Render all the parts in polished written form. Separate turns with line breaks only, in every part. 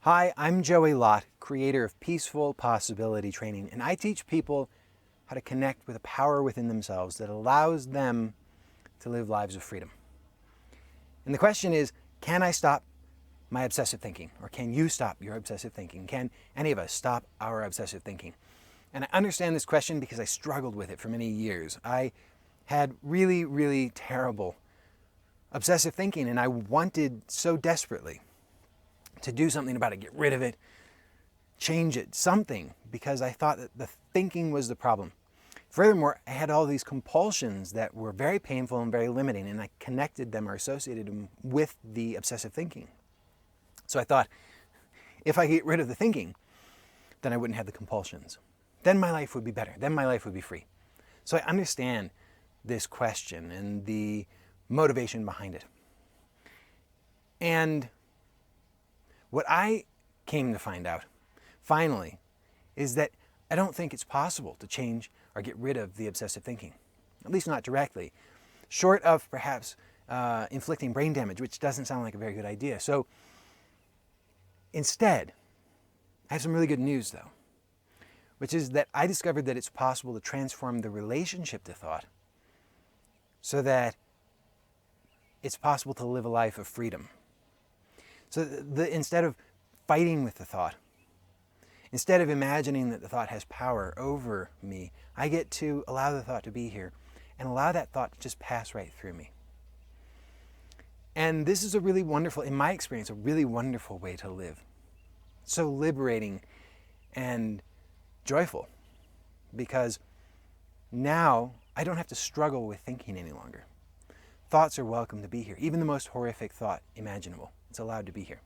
Hi, I'm Lott, creator of Peaceful Possibility Training, and I teach people how to connect with a power within themselves that allows them to live lives of freedom. And the question is, can I stop my obsessive thinking? Or can you stop your obsessive thinking? Can any of us stop our obsessive thinking? And I understand this question because I struggled with it for many years. I had really terrible obsessive thinking, and I wanted so desperately to do something about it, get rid of it, change it, something, because I thought that the thinking was the problem. Furthermore, I had all these compulsions that were very painful and very limiting, and I connected them or associated them with the obsessive thinking. So I thought, if I get rid of the thinking, then I wouldn't have the compulsions. Then my life would be better. Then my life would be free. So I understand this question and the motivation behind it. And what I came to find out, finally, is that I don't think it's possible to change or get rid of the obsessive thinking, at least not directly, short of perhaps inflicting brain damage, which doesn't sound like a very good idea. So instead, I have some really good news though, which is that I discovered that it's possible to transform the relationship to thought so that it's possible to live a life of freedom. So instead of fighting with the thought, instead of imagining that the thought has power over me, I get to allow the thought to be here and allow that thought to just pass right through me. And this is a really wonderful, in my experience, a really wonderful way to live. So liberating and joyful, because now I don't have to struggle with thinking any longer. Thoughts are welcome to be here. Even the most horrific thought imaginable, it's allowed to be here.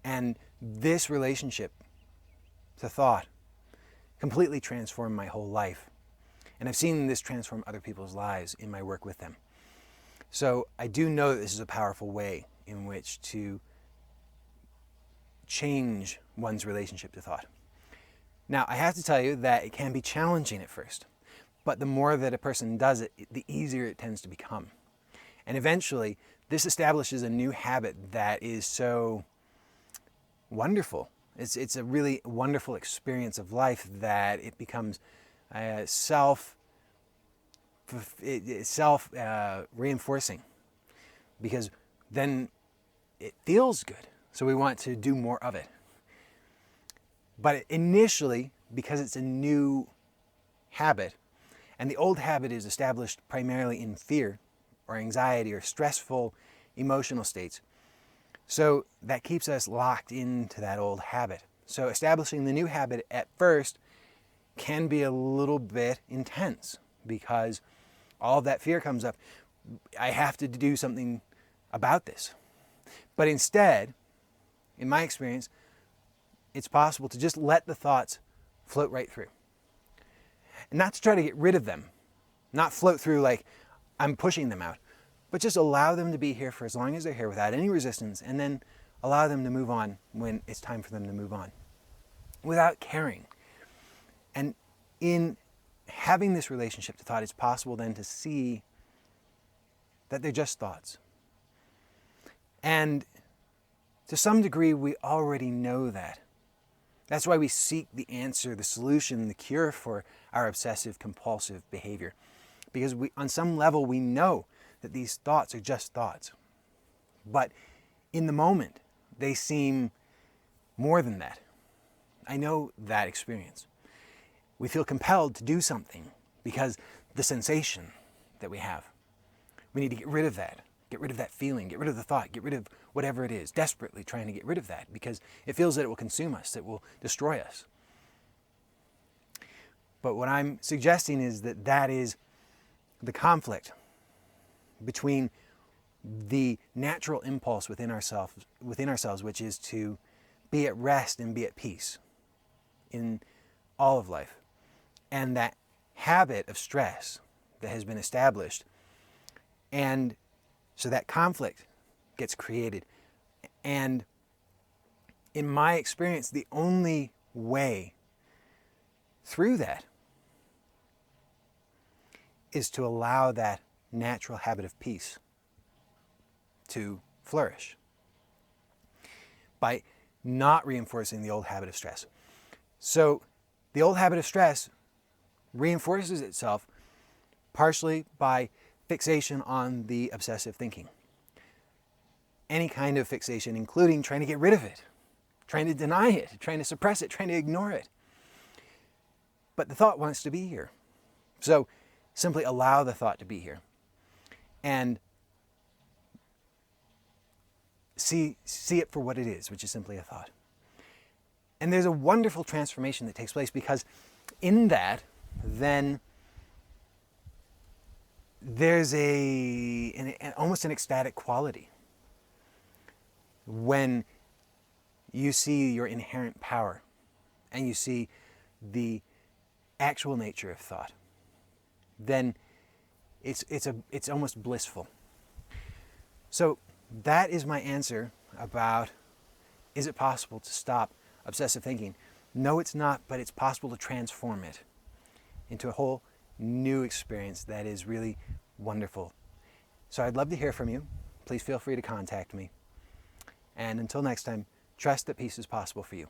And this relationship to thought completely transformed my whole life. And I've seen this transform other people's lives in my work with them. So I do know that this is a powerful way in which to change one's relationship to thought. Now, I have to tell you that it can be challenging at first, but the more that a person does it, the easier it tends to become. And eventually, this establishes a new habit that is so wonderful. It's a really wonderful experience of life that it becomes self-reinforcing, because then it feels good. So we want to do more of it. But initially, because it's a new habit, and the old habit is established primarily in fear or anxiety or stressful emotional states, so that keeps us locked into that old habit. So establishing the new habit at first can be a little bit intense because all of that fear comes up. I have to do something about this. But instead, in my experience, it's possible to just let the thoughts float right through. And not to try to get rid of them, not float through like I'm pushing them out, but just allow them to be here for as long as they're here without any resistance, and then allow them to move on when it's time for them to move on, without caring. And in having this relationship to thought, it's possible then to see that they're just thoughts. And to some degree, we already know that. That's why we seek the answer, the solution, the cure for our obsessive-compulsive behavior. Because on some level, we know that these thoughts are just thoughts. But in the moment, they seem more than that. I know that experience. We feel compelled to do something because the sensation that we have. We need to get rid of that. Get rid of that feeling, get rid of the thought, get rid of whatever it is, desperately trying to get rid of that because it feels that it will consume us, it will destroy us. But what I'm suggesting is that that is the conflict between the natural impulse within ourselves, which is to be at rest and be at peace in all of life, and that habit of stress that has been established. And so that conflict gets created. And in my experience, the only way through that is to allow that natural habit of peace to flourish. by not reinforcing the old habit of stress. So the old habit of stress reinforces itself partially by fixation on the obsessive thinking. Any kind of fixation, including trying to get rid of it, trying to deny it, trying to suppress it, trying to ignore it. But the thought wants to be here. So simply allow the thought to be here. And see it for what it is, which is simply a thought. And there's a wonderful transformation that takes place, because in that, then there's almost an ecstatic quality when you see your inherent power and you see the actual nature of thought. Then it's almost blissful. So that is my answer about, is it possible to stop obsessive thinking? No, it's not, but it's possible to transform it into a whole new experience that is really wonderful. So I'd love to hear from you. Please feel free to contact me. And until next time, trust that peace is possible for you.